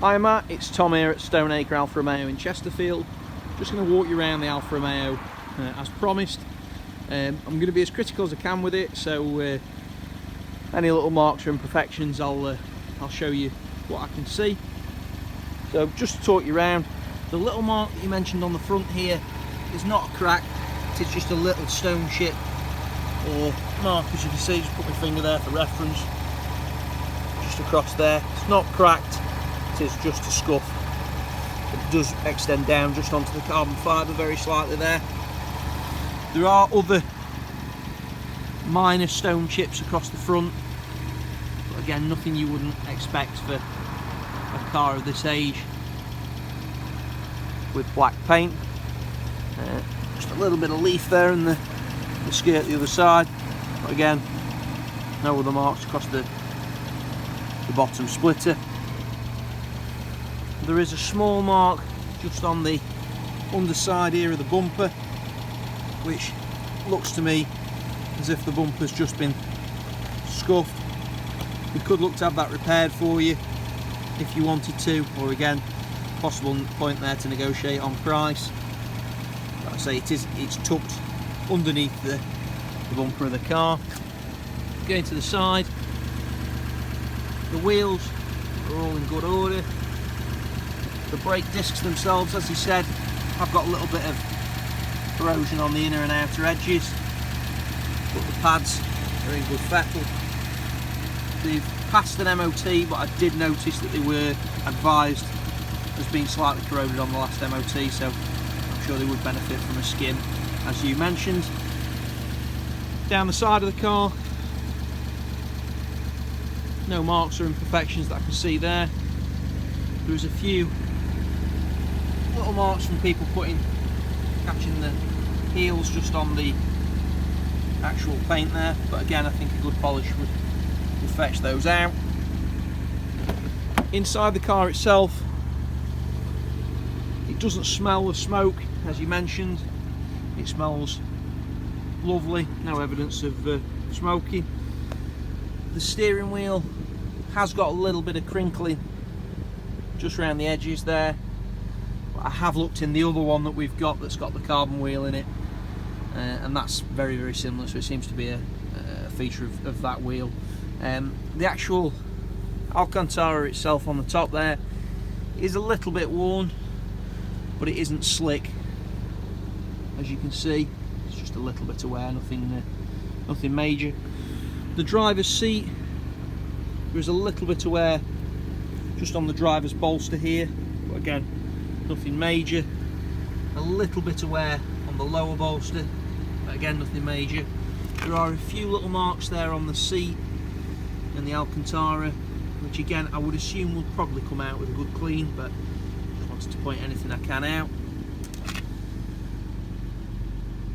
Hi Matt, it's Tom here at Stoneacre Alfa Romeo in Chesterfield. Just going to walk you around the Alfa Romeo as promised. I'm going to be as critical as I can with it, so any little marks or imperfections I'll show you what I can see. So just to talk you around, the little mark that you mentioned on the front here is not a crack, it's just a little stone chip or mark, as you can see. Just put my finger there for reference, just across there. It's not cracked, it is just a scuff. It does extend down just onto the carbon fibre very slightly there. There are other minor stone chips across the front, but again, nothing you wouldn't expect for a car of this age with black paint. Just a little bit of leaf there in the skirt the other side, but again, no other marks across the bottom splitter. There is a small mark just on the underside here of the bumper, which looks to me as if the bumper's just been scuffed. We could look to have that repaired for you if you wanted to, or again, possible point there to negotiate on price. Like I say, it's tucked underneath the bumper of the car. Going to the side, the wheels are all in good order. The brake discs themselves, as you said, have got a little bit of corrosion on the inner and outer edges, but the pads are in good fettle. They've passed an MOT, but I did notice that they were advised as being slightly corroded on the last MOT, so I'm sure they would benefit from a skin, as you mentioned. Down the side of the car, no marks or imperfections that I can see there. There's a few little marks from people catching the heels just on the actual paint there, but again, I think a good polish would fetch those out. Inside the car itself, it doesn't smell of smoke, as you mentioned. It smells lovely, no evidence of smoking. The steering wheel has got a little bit of crinkling just around the edges there. I have looked in the other one that we've got that's got the carbon wheel in it, and that's very, very similar, so it seems to be a feature of that wheel. The actual Alcantara itself on the top there is a little bit worn, but it isn't slick, as you can see. It's just a little bit of wear, nothing major. The driver's seat, there's a little bit of wear just on the driver's bolster here, but again, nothing major. A little bit of wear on the lower bolster, but again, nothing major. There are a few little marks there on the seat and the Alcantara, which again I would assume will probably come out with a good clean, but just wanted to point anything I can out.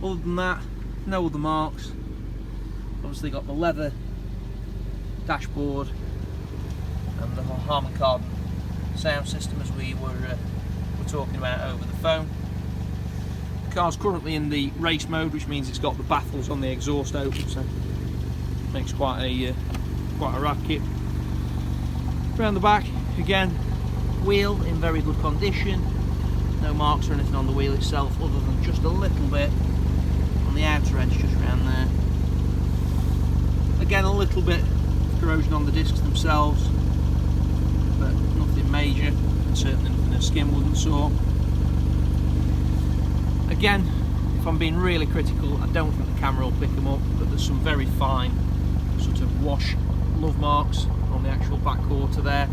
Other than that, no other marks. Obviously got the leather dashboard and the Harman Kardon sound system, as we were talking about over the phone. The car's currently in the race mode, which means it's got the baffles on the exhaust open, so it makes quite a racket. Around the back, again, wheel in very good condition. No marks or anything on the wheel itself, other than just a little bit on the outer edge, just around there. Again, a little bit of corrosion on the discs themselves, but nothing major, and certainly nothing a skin wouldn't sort. Again, if I'm being really critical, I don't think the camera will pick them up, but there's some very fine sort of wash love marks on the actual back quarter there.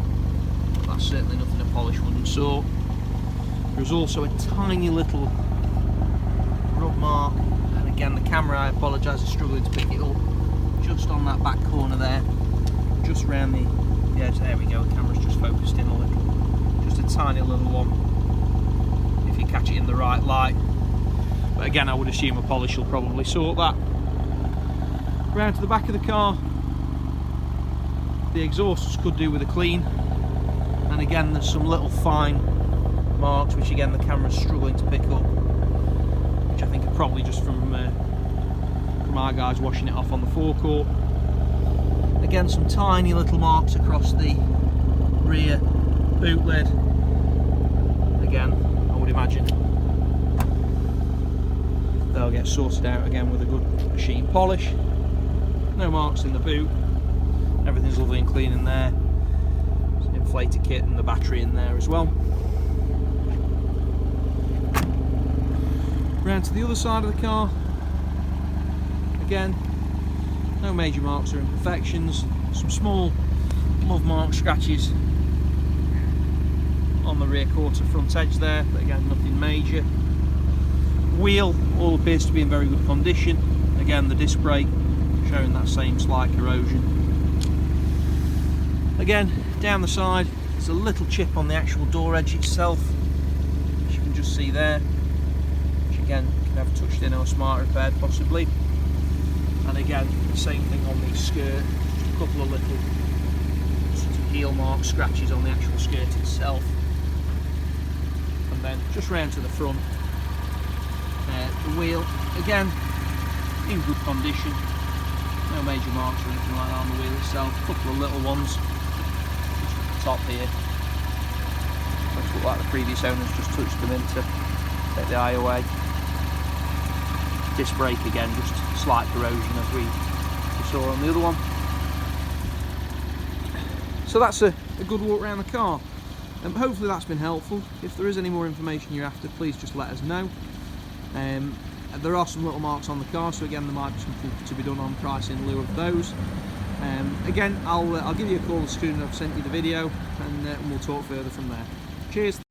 That's certainly nothing a polish wouldn't sort. There's also a tiny little rub mark, and again, the camera, I apologise, is struggling to pick it up, just on that back corner there, just around the edge. There we go, the camera's just focused in a little. Just a tiny little one, if you catch it in the right light. But again, I would assume a polish will probably sort that. Round to the back of the car, the exhausts could do with a clean, and again, there's some little fine marks, which again the camera's struggling to pick up, which I think are probably just from our guys washing it off on the forecourt. Again, some tiny little marks across the rear boot lid, again, I would imagine they'll get sorted out again with a good machine polish. No marks in the boot, everything's lovely and clean in there. There's an inflator kit and the battery in there as well. Round to the other side of the car, again, no major marks or imperfections, some small love mark scratches on the rear quarter front edge there, but again nothing major. Wheel all appears to be in very good condition, again the disc brake showing that same slight corrosion. Again, down the side there's a little chip on the actual door edge itself, as you can just see there, which again can have touched in or smart repaired possibly. And again, the same thing on the skirt, just a couple of little sort of heel mark scratches on the actual skirt itself. And then just round to the front, the wheel, again, in good condition, no major marks or anything like that on the wheel itself, a couple of little ones, just at the top here. Looks like the previous owners just touched them in to take the eye away. Disc brake again, just slight corrosion as we saw on the other one. So that's a good walk around the car. Hopefully that's been helpful. If there is any more information you're after, please just let us know. There are some little marks on the car, so again there might be something to be done on price in lieu of those. Again, I'll give you a call as soon as I've sent you the video, and we'll talk further from there. Cheers.